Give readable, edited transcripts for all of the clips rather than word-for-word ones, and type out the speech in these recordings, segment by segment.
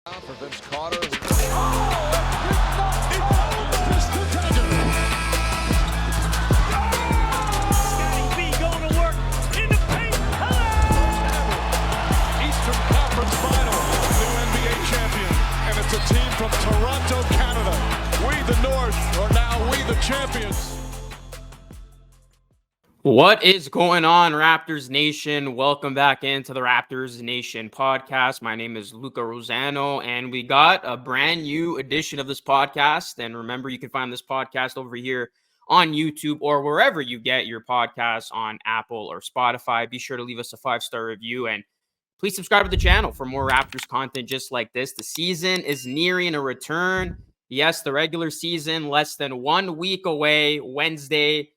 For Vince Carter. Scotty B going to work in the paint. Eastern Conference Final. New NBA champion. And it's a team from Toronto, Canada. We, the North, are now we, the champions. What is going on, Raptors Nation? Welcome back into the Raptors Nation podcast. My name is Luca Rosano, and we got a brand new edition of this podcast. And remember, you can find this podcast over here on YouTube or wherever you get your podcasts on Apple or Spotify. Be sure to leave us a 5-star review and please subscribe to the channel for more Raptors content just like this. The season is nearing a return. Yes, the regular season less than 1 week away. Wednesday,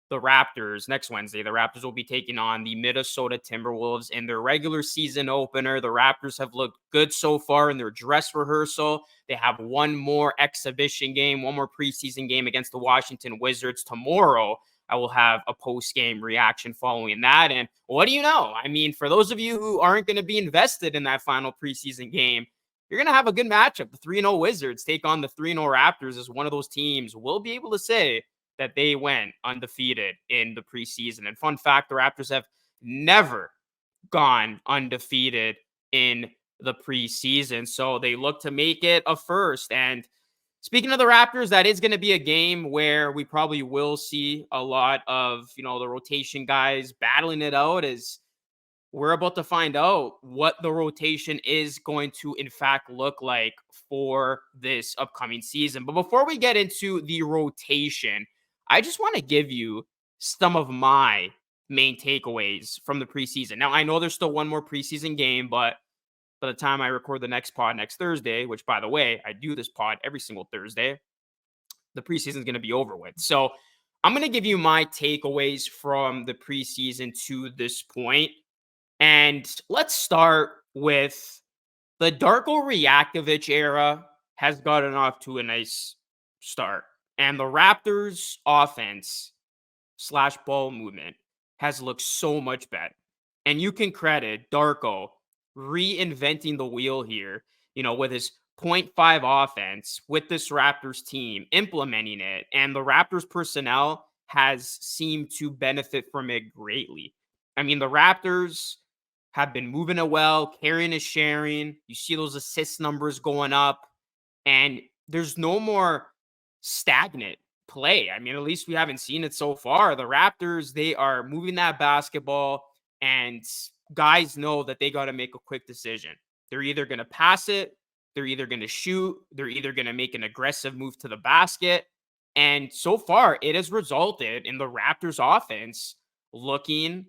next Wednesday, the Raptors will be taking on the Minnesota Timberwolves in their regular season opener. The Raptors have looked good so far in their dress rehearsal. They have one more exhibition game, one more preseason game against the Washington Wizards tomorrow. I will have a post-game reaction following that. And what do you know? I mean, for those of you who aren't going to be invested in that final preseason game, you're going to have a good matchup. The 3-0 Wizards take on the 3-0 Raptors as one of those teams we'll be able to say that they went undefeated in the preseason. And fun fact, the Raptors have never gone undefeated in the preseason. So they look to make it a first. And speaking of the Raptors, that is going to be a game where we probably will see a lot of, the rotation guys battling it out, as we're about to find out what the rotation is going to, in fact, look like for this upcoming season. But before we get into the rotation, I just want to give you some of my main takeaways from the preseason. Now, I know there's still one more preseason game, but by the time I record the next pod next Thursday, which, by the way, I do this pod every single Thursday, the preseason is going to be over with. So I'm going to give you my takeaways from the preseason to this point. And let's start with the Darko Rajakovic era has gotten off to a nice start. And the Raptors offense / ball movement has looked so much better. And you can credit Darko reinventing the wheel here, with his 0.5 offense with this Raptors team, implementing it. And the Raptors personnel has seemed to benefit from it greatly. I mean, the Raptors have been moving it well, carrying and sharing. You see those assist numbers going up, and there's no more stagnant play. I mean, at least we haven't seen it so far. The Raptors, they are moving that basketball, and guys know that they got to make a quick decision. They're either going to pass it, they're either going to shoot, they're either going to make an aggressive move to the basket. And so far, it has resulted in the Raptors offense looking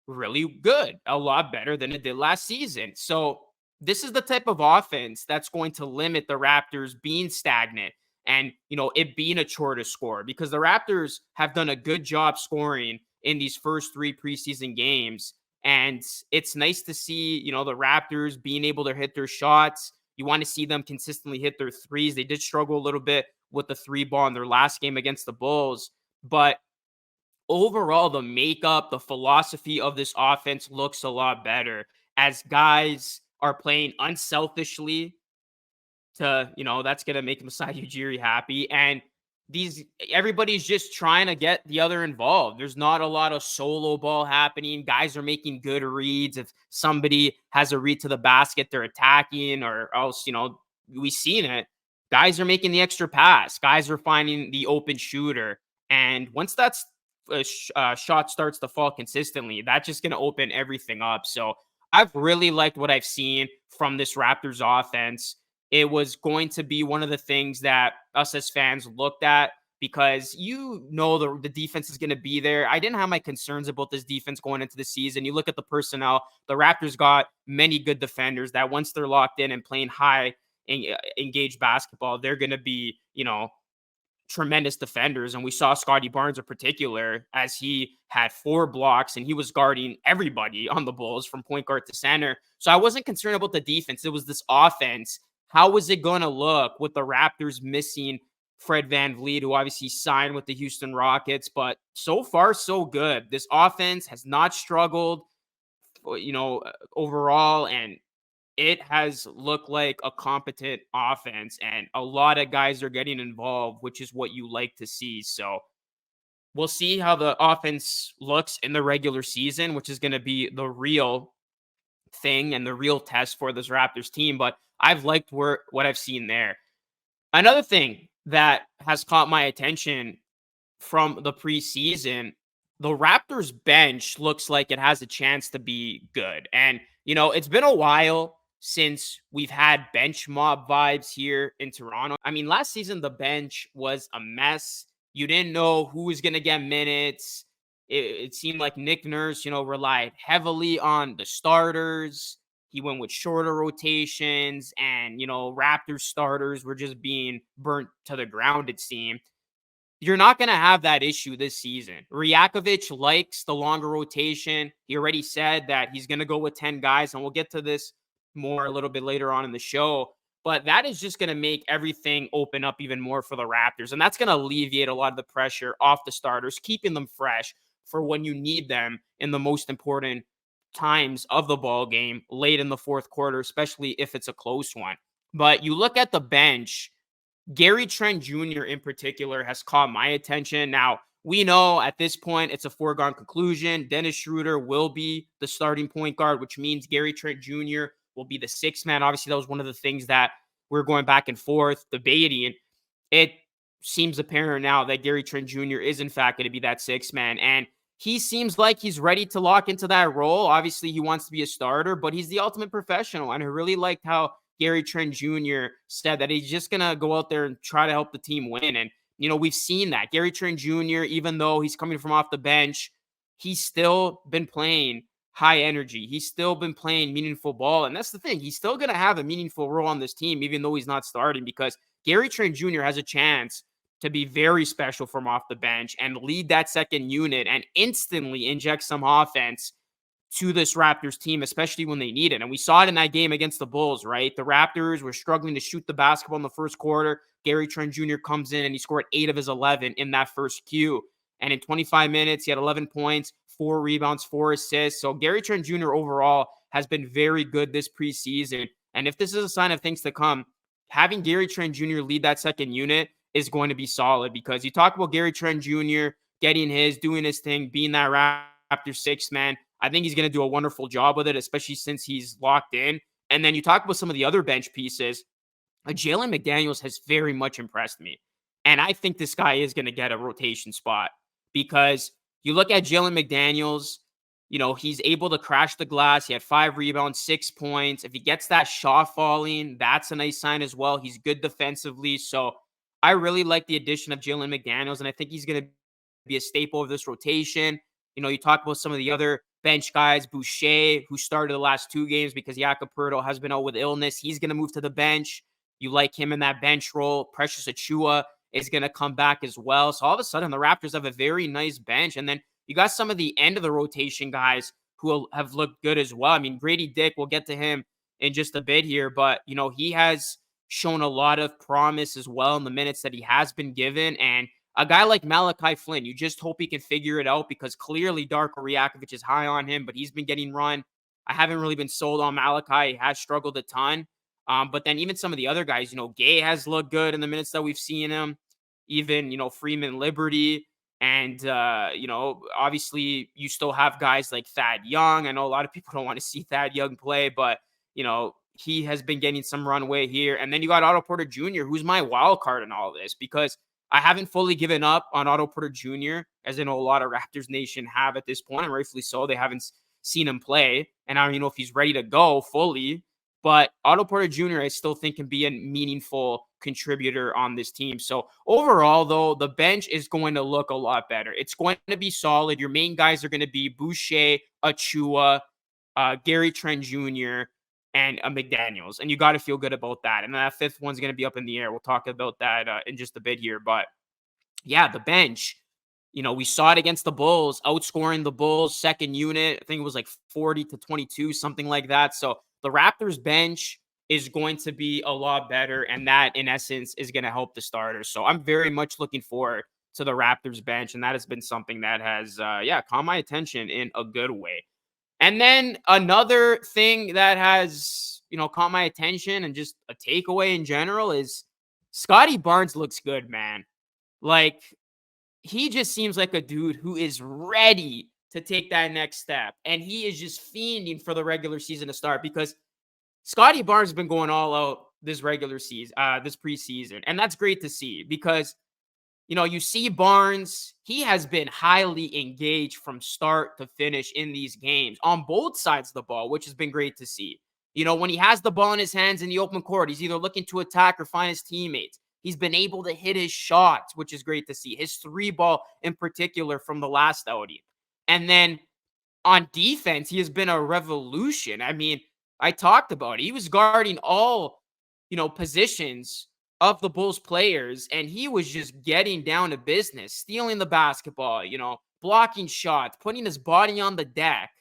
really good, a lot better than it did last season. So this is the type of offense that's going to limit the Raptors being stagnant and, it being a chore to score, because the Raptors have done a good job scoring in these first 3 preseason games. And it's nice to see, the Raptors being able to hit their shots. You want to see them consistently hit their threes. They did struggle a little bit with the 3 ball in their last game against the Bulls, but overall, the makeup, the philosophy of this offense looks a lot better as guys are playing unselfishly to, that's going to make Masai Ujiri happy. And everybody's just trying to get the other involved. There's not a lot of solo ball happening. Guys are making good reads. If somebody has a read to the basket, they're attacking, or else, we've seen it. Guys are making the extra pass. Guys are finding the open shooter. And once that's shot starts to fall consistently, that's just going to open everything up. So I've really liked what I've seen from this Raptors offense. It was going to be one of the things that us as fans looked at, because the defense is going to be there. I didn't have my concerns about this defense going into the season. You look at the personnel, the Raptors got many good defenders that once they're locked in and playing high engaged basketball, they're going to be, tremendous defenders. And we saw Scotty Barnes in particular, as he had 4 blocks and he was guarding everybody on the Bulls from point guard to center. So I wasn't concerned about the defense. It was this offense. How was it going to look with the Raptors missing Fred VanVleet, who obviously signed with the Houston Rockets? But so far, so good. This offense has not struggled, overall. And it has looked like a competent offense, and a lot of guys are getting involved, which is what you like to see. So we'll see how the offense looks in the regular season, which is going to be the real thing and the real test for this Raptors team. But I've liked what I've seen there. Another thing that has caught my attention from the preseason, the Raptors bench looks like it has a chance to be good. And, it's been a while since we've had bench mob vibes here in Toronto. I mean, last season, the bench was a mess. You didn't know who was going to get minutes. It seemed like Nick Nurse, relied heavily on the starters. He went with shorter rotations, and, Raptors starters were just being burnt to the ground, it seemed. You're not going to have that issue this season. Rajakovic likes the longer rotation. He already said that he's going to go with 10 guys, and we'll get to this more a little bit later on in the show. But that is just going to make everything open up even more for the Raptors, and that's going to alleviate a lot of the pressure off the starters, keeping them fresh for when you need them in the most important times of the ball game, late in the fourth quarter, especially if it's a close one. But you look at the bench, Gary Trent Jr. in particular has caught my attention. Now, we know at this point it's a foregone conclusion. Dennis Schroeder will be the starting point guard, which means Gary Trent Jr. will be the sixth man. Obviously, that was one of the things that we're going back and forth debating. It seems apparent now that Gary Trent Jr. is in fact going to be that sixth man. And he seems like he's ready to lock into that role. Obviously, he wants to be a starter, but he's the ultimate professional. And I really liked how Gary Trent Jr. said that he's just going to go out there and try to help the team win. And, we've seen that. Gary Trent Jr., even though he's coming from off the bench, he's still been playing high energy. He's still been playing meaningful ball. And that's the thing. He's still going to have a meaningful role on this team, even though he's not starting, because Gary Trent Jr. has a chance to be very special from off the bench and lead that second unit and instantly inject some offense to this Raptors team, especially when they need it. And we saw it in that game against the Bulls, right? The Raptors were struggling to shoot the basketball in the first quarter. Gary Trent Jr. comes in and he scored 8 of his 11 in that first Q. And in 25 minutes, he had 11 points, 4 rebounds, 4 assists. So Gary Trent Jr. overall has been very good this preseason. And if this is a sign of things to come, having Gary Trent Jr. lead that second unit is going to be solid, because you talk about Gary Trent Jr. getting doing his thing, being that Raptors sixth man. I think he's going to do a wonderful job with it, especially since he's locked in. And then you talk about some of the other bench pieces. Jalen McDaniels has very much impressed me. And I think this guy is going to get a rotation spot, because you look at Jalen McDaniels, he's able to crash the glass. He had 5 rebounds, 6 points. If he gets that shot falling, that's a nice sign as well. He's good defensively. So I really like the addition of Jalen McDaniels, and I think he's going to be a staple of this rotation. You talk about some of the other bench guys, Boucher, who started the last 2 games because Jakob Poeltl has been out with illness. He's going to move to the bench. You like him in that bench role. Precious Achiuwa is going to come back as well. So all of a sudden, the Raptors have a very nice bench. And then you got some of the end of the rotation guys who have looked good as well. I mean, Grady Dick, we'll get to him in just a bit here, but, he has shown a lot of promise as well in the minutes that he has been given. And a guy like Malachi Flynn, you just hope he can figure it out, because clearly Darko Rajakovic is high on him, but he's been getting run. I haven't really been sold on Malachi. He has struggled a ton. But then even some of the other guys, Gay has looked good in the minutes that we've seen him. Even, Freeman Liberty. And, obviously you still have guys like Thad Young. I know a lot of people don't want to see Thad Young play, but, he has been getting some runway here. And then you got Otto Porter Jr., who's my wild card in all this, because I haven't fully given up on Otto Porter Jr., as I know a lot of Raptors Nation have at this point, and rightfully so. They haven't seen him play, and I don't even know if he's ready to go fully. But Otto Porter Jr., I still think, can be a meaningful contributor on this team. So overall, though, the bench is going to look a lot better. It's going to be solid. Your main guys are going to be Boucher, Achiuwa, Gary Trent Jr., and McDaniels. And you got to feel good about that. And that fifth one's going to be up in the air. We'll talk about that in just a bit here. But yeah, the bench, we saw it against the Bulls, outscoring the Bulls second unit. I think it was like 40-22, something like that. So the Raptors bench is going to be a lot better. And that, in essence, is going to help the starters. So I'm very much looking forward to the Raptors bench. And that has been something that has, caught my attention in a good way. And then another thing that has, caught my attention and just a takeaway in general is Scotty Barnes looks good, man. Like, he just seems like a dude who is ready to take that next step. And he is just fiending for the regular season to start because Scotty Barnes has been going all out this regular season, this preseason. And that's great to see because, you see Barnes, he has been highly engaged from start to finish in these games on both sides of the ball, which has been great to see. When he has the ball in his hands in the open court, he's either looking to attack or find his teammates. He's been able to hit his shots, which is great to see. His 3-ball in particular from the last outing. And then on defense, he has been a revolution. I mean, I talked about it. He was guarding all, positions of the Bulls players, and he was just getting down to business, stealing the basketball, blocking shots, putting his body on the deck.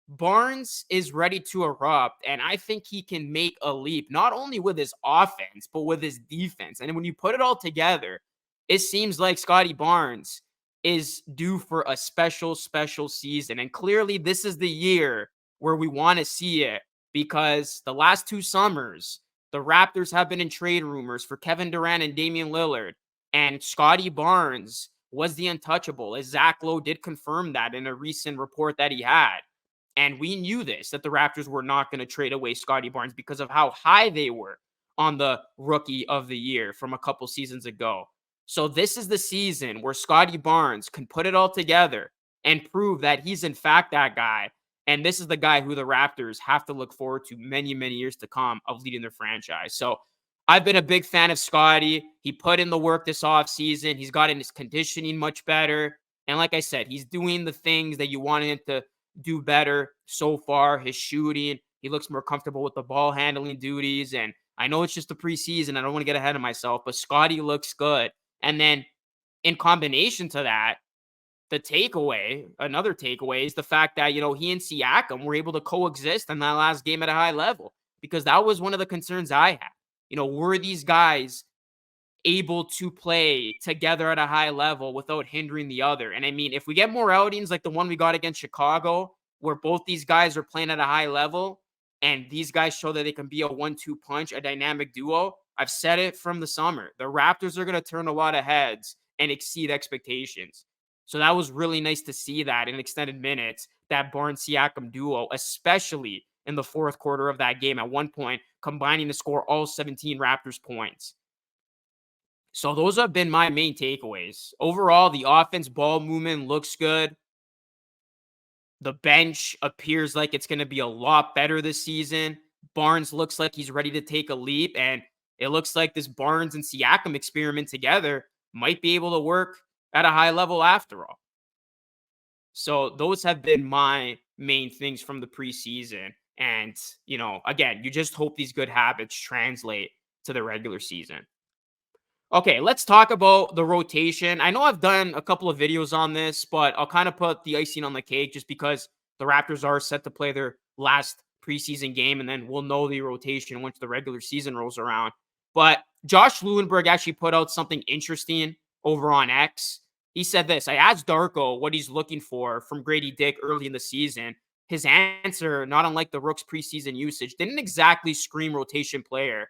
Barnes is ready to erupt, and I think he can make a leap, not only with his offense, but with his defense. And when you put it all together, it seems like Scotty Barnes is due for a special, special season. And clearly, this is the year where we want to see it because the last 2 summers, the Raptors have been in trade rumors for Kevin Durant and Damian Lillard, and Scotty Barnes was the untouchable, as Zach Lowe did confirm that in a recent report that he had. And we knew this, that the Raptors were not going to trade away Scotty Barnes because of how high they were on the Rookie of the Year from a couple seasons ago. So this is the season where Scotty Barnes can put it all together and prove that he's in fact that guy. And this is the guy who the Raptors have to look forward to many, many years to come of leading their franchise. So I've been a big fan of Scotty. He put in the work this offseason. He's gotten his conditioning much better. And like I said, he's doing the things that you want him to do better so far. His shooting, he looks more comfortable with the ball handling duties. And I know it's just the preseason. I don't want to get ahead of myself, but Scotty looks good. And then in combination to that, another takeaway is the fact that, he and Siakam were able to coexist in that last game at a high level, because that was one of the concerns I had. Were these guys able to play together at a high level without hindering the other? And I mean, if we get more outings like the one we got against Chicago, where both these guys are playing at a high level and these guys show that they can be a 1-2 punch, a dynamic duo, I've said it from the summer, the Raptors are going to turn a lot of heads and exceed expectations. So that was really nice to see that in extended minutes, that Barnes-Siakam duo, especially in the fourth quarter of that game at one point, combining to score all 17 Raptors points. So those have been my main takeaways. Overall, the offense ball movement looks good. The bench appears like it's going to be a lot better this season. Barnes looks like he's ready to take a leap, and it looks like this Barnes and Siakam experiment together might be able to work at a high level after all. So those have been my main things from the preseason. And, again, you just hope these good habits translate to the regular season. Okay, let's talk about the rotation. I know I've done a couple of videos on this, but I'll kind of put the icing on the cake just because the Raptors are set to play their last preseason game, and then we'll know the rotation once the regular season rolls around. But Josh Lewenberg actually put out something interesting over on X. He said this: I asked Darko what he's looking for from Grady Dick early in the season. His answer, not unlike the Rook's preseason usage, didn't exactly scream rotation player.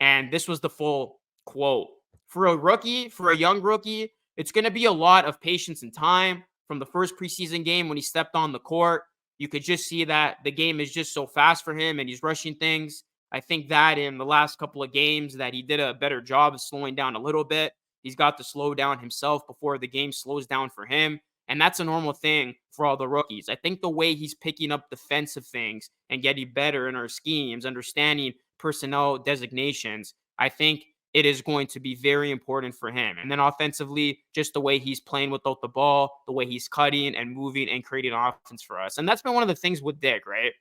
And this was the full quote. For a young rookie, it's going to be a lot of patience and time. From the first preseason game when he stepped on the court, you could just see that the game is just so fast for him and he's rushing things. I think that in the last couple of games that he did a better job of slowing down a little bit. He's got to slow down himself before the game slows down for him. And that's a normal thing for all the rookies. I think the way he's picking up defensive things and getting better in our schemes, understanding personnel designations, I think it is going to be very important for him. And then offensively, just the way he's playing without the ball, the way he's cutting and moving and creating offense for us. And that's been one of the things with Dick, right?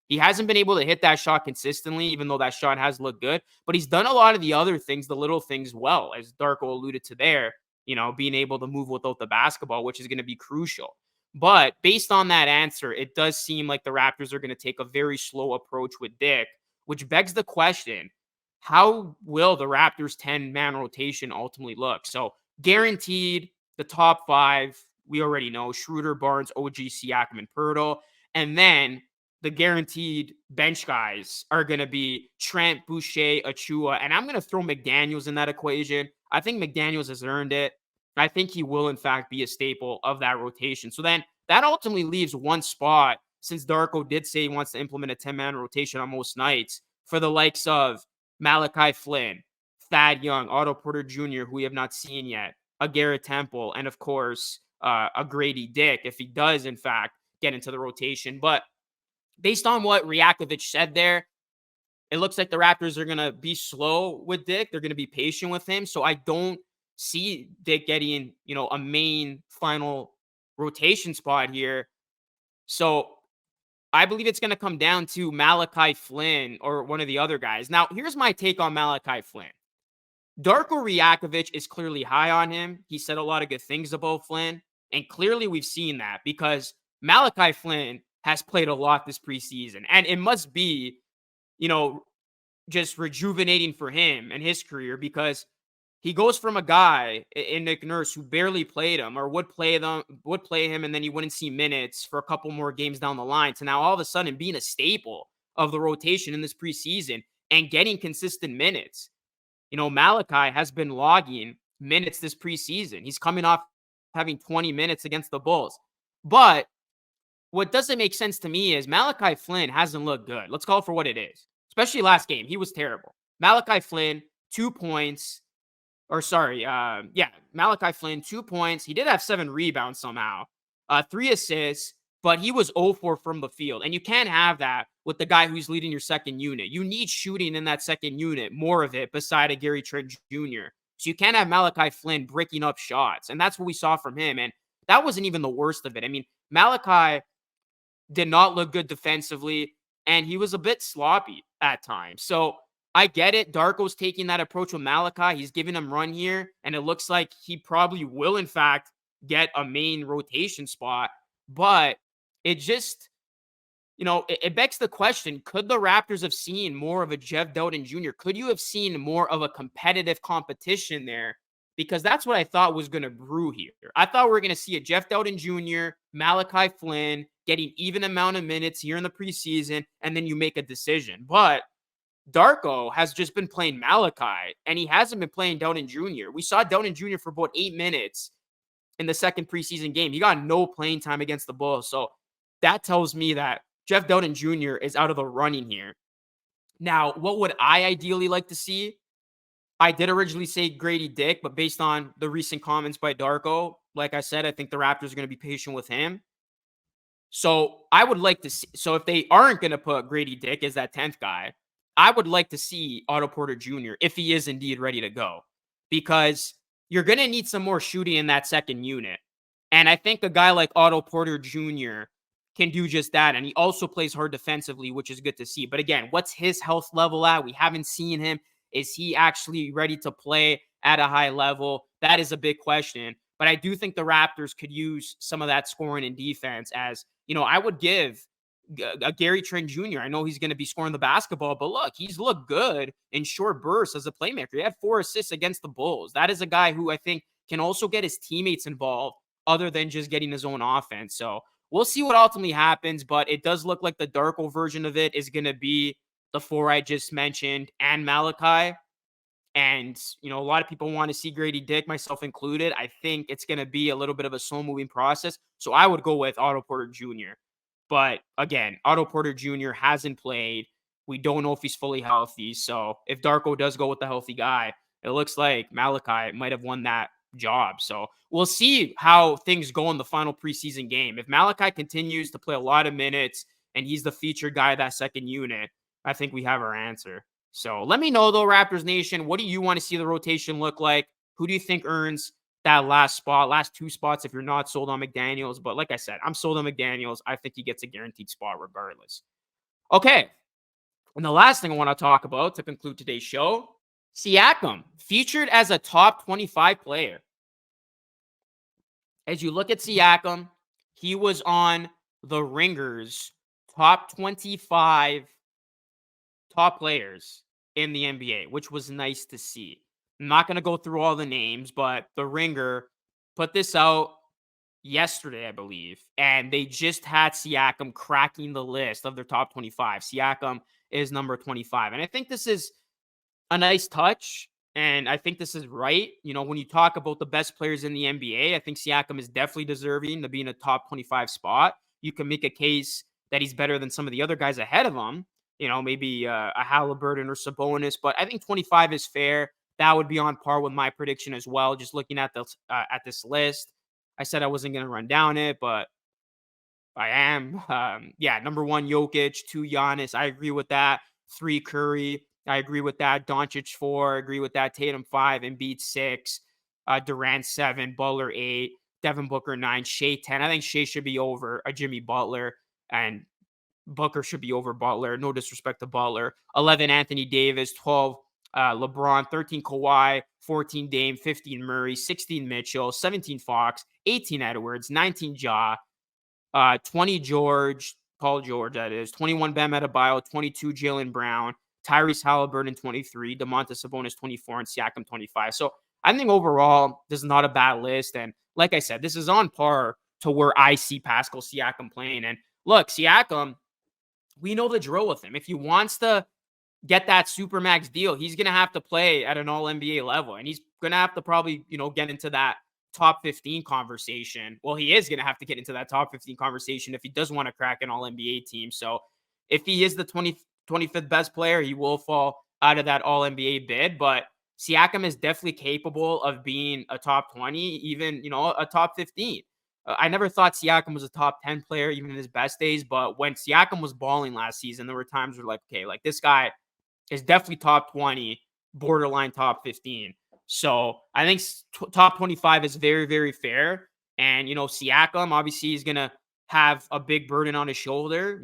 He hasn't been able to hit that shot consistently, even though that shot has looked good. But he's done a lot of the other things, the little things well, as Darko alluded to there, being able to move without the basketball, which is going to be crucial. But based on that answer, it does seem like the Raptors are going to take a very slow approach with Dick, which begs the question, how will the Raptors 10-man rotation ultimately look? So guaranteed the top 5, we already know: Schroeder, Barnes, OG, Siakam, and Pirtle. And then the guaranteed bench guys are going to be Trent, Boucher, Achua, and I'm going to throw McDaniels in that equation. I think McDaniels has earned it. I think he will, in fact, be a staple of that rotation. So then that ultimately leaves one spot, since Darko did say he wants to implement a 10-man rotation on most nights, for the likes of Malachi Flynn, Thad Young, Otto Porter Jr., who we have not seen yet, a Garrett Temple, and of course, a Grady Dick, if he does, in fact, get into the rotation. But based on what Rajakovic said there, it looks like the Raptors are going to be slow with Dick. They're going to be patient with him. So I don't see Dick getting, a main final rotation spot here. So I believe it's going to come down to Malachi Flynn or one of the other guys. Now, here's my take on Malachi Flynn. Darko Rajakovic is clearly high on him. He said a lot of good things about Flynn. And clearly we've seen that because Malachi Flynn has played a lot this preseason. And it must be, just rejuvenating for him and his career, because he goes from a guy in Nick Nurse who barely played him or would play him, and then he wouldn't see minutes for a couple more games down the line, to now all of a sudden being a staple of the rotation in this preseason and getting consistent minutes. Malachi has been logging minutes this preseason. He's coming off having 20 minutes against the Bulls. But what doesn't make sense to me is Malachi Flynn hasn't looked good. Let's call it for what it is. Especially last game. He was terrible. Malachi Flynn, 2 points. Malachi Flynn, 2 points. He did have 7 rebounds somehow. 3 assists, but he was 0-4 from the field. And you can't have that with the guy who's leading your second unit. You need shooting in that second unit, more of it, beside a Gary Trent Jr. So you can't have Malachi Flynn breaking up shots. And that's what we saw from him. And that wasn't even the worst of it. I mean, Malachi did not look good defensively, and he was a bit sloppy at times. So I get it. Darko's taking that approach with Malachi. He's giving him run here, and it looks like he probably will, in fact, get a main rotation spot. But it just, it begs the question, could the Raptors have seen more of a Jeff Dowtin Jr.? Could you have seen more of a competitive competition there? Because that's what I thought was going to brew here. I thought we were going to see a Jeff Dowtin Jr., Malachi Flynn, getting even amount of minutes here in the preseason, and then you make a decision. But Darko has just been playing Malachi, and he hasn't been playing Dowtin Jr. We saw Dowtin Jr. for about 8 minutes in the second preseason game. He got no playing time against the Bulls. So that tells me that Jeff Dowtin Jr. is out of the running here. Now, what would I ideally like to see? I did originally say Grady Dick, but based on the recent comments by Darko, like I said, I think the Raptors are going to be patient with him. So I would like to see, so if they aren't going to put Grady Dick as that 10th guy, I would like to see Otto Porter Jr. if he is indeed ready to go, because you're going to need some more shooting in that second unit. And I think a guy like Otto Porter Jr. can do just that. And he also plays hard defensively, which is good to see. But again, what's his health level at? We haven't seen him. Is he actually ready to play at a high level? That is a big question. But I do think the Raptors could use some of that scoring and defense, as, I would give a Gary Trent Jr. I know he's going to be scoring the basketball, but look, he's looked good in short bursts as a playmaker. He had 4 assists against the Bulls. That is a guy who I think can also get his teammates involved other than just getting his own offense. So we'll see what ultimately happens, but it does look like the Darko version of it is going to be the 4 I just mentioned and Malachi. And, a lot of people want to see Grady Dick, myself included. I think it's going to be a little bit of a slow-moving process. So I would go with Otto Porter Jr. But again, Otto Porter Jr. hasn't played. We don't know if he's fully healthy. So if Darko does go with the healthy guy, it looks like Malachi might have won that job. So we'll see how things go in the final preseason game. If Malachi continues to play a lot of minutes and he's the featured guy of that second unit, I think we have our answer. So let me know, though, Raptors Nation, what do you want to see the rotation look like? Who do you think earns that last 2 spots if you're not sold on McDaniels? But like I said, I'm sold on McDaniels. I think he gets a guaranteed spot regardless. Okay. And the last thing I want to talk about to conclude today's show, Siakam, featured as a top 25 player. As you look at Siakam, he was on the Ringer's top 25 top players in the NBA, which was nice to see. I'm not going to go through all the names, but the Ringer put this out yesterday, I believe, and they just had Siakam cracking the list of their top 25. Siakam is number 25. And I think this is a nice touch. And I think this is right. You know, when you talk about the best players in the NBA, I think Siakam is definitely deserving to be in a top 25 spot. You can make a case that he's better than some of the other guys ahead of him, you know, maybe a Halliburton or Sabonis, but I think 25 is fair. That would be on par with my prediction as well. Just looking at this list, I said I wasn't going to run down it, but I am. Yeah, number one, Jokic, two, Giannis. I agree with that. Three, Curry. I agree with that. Doncic, four. I agree with that. Tatum, five. Embiid, six. Durant, seven. Butler, eight. Devin Booker, nine. Shea, 10. I think Shea should be over Jimmy Butler, and Booker should be over Butler. No disrespect to Butler. 11, Anthony Davis. 12, LeBron. 13, Kawhi. 14, Dame. 15, Murray. 16, Mitchell. 17, Fox. 18, Edwards. 19, Ja. 20 Paul George, that is. 21 Bam Adebayo, 22 Jaylen Brown, Tyrese Halliburton 23, Domantas Sabonis 24, and Siakam 25. So I think overall, this is not a bad list. And like I said, this is on par to where I see Pascal Siakam playing. And look, Siakam, we know the drill with him. If he wants to get that Supermax deal, he's going to have to play at an all-NBA level. And he's going to have to probably, get into that top 15 conversation. Well, he is going to have to get into that top 15 conversation if he does want to crack an all-NBA team. So if he is the 25th best player, he will fall out of that all-NBA bid. But Siakam is definitely capable of being a top 20, even, a top 15. I never thought Siakam was a top 10 player, even in his best days. But when Siakam was balling last season, there were times where like, okay, like this guy is definitely top 20, borderline top 15. So I think top 25 is very, very fair. And, Siakam, obviously, is going to have a big burden on his shoulder.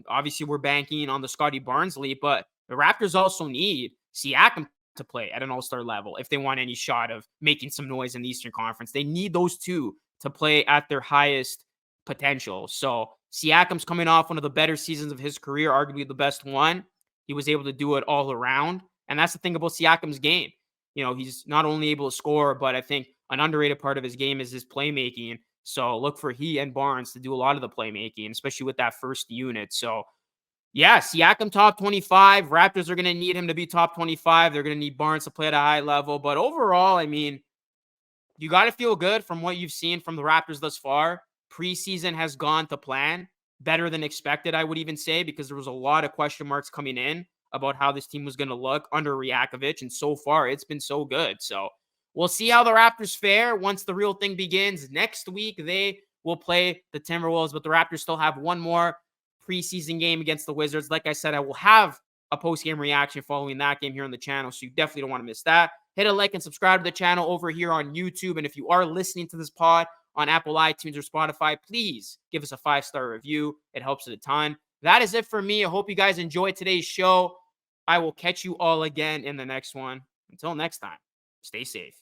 Obviously, we're banking on the Scotty Barnes leap, but the Raptors also need Siakam to play at an all-star level if they want any shot of making some noise in the Eastern Conference. They need those two to play at their highest potential. So Siakam's coming off one of the better seasons of his career, arguably the best one. He was able to do it all around. And that's the thing about Siakam's game. He's not only able to score, but I think an underrated part of his game is his playmaking. So look for he and Barnes to do a lot of the playmaking, especially with that first unit. So yeah, Siakam top 25. Raptors are going to need him to be top 25. They're going to need Barnes to play at a high level. But overall, I mean, you got to feel good from what you've seen from the Raptors thus far. Preseason has gone to plan, better than expected, I would even say, because there was a lot of question marks coming in about how this team was going to look under Rajakovic, and so far it's been so good. So we'll see how the Raptors fare once the real thing begins. Next week, they will play the Timberwolves, but the Raptors still have one more preseason game against the Wizards. Like I said, I will have a post-game reaction following that game here on the channel, so you definitely don't want to miss that. Hit a like and subscribe to the channel over here on YouTube, and if you are listening to this pod on Apple, iTunes, or Spotify, please give us a 5-star review. It helps it a ton. That is it for me. I hope you guys enjoyed today's show. I will catch you all again in the next one. Until next time, stay safe.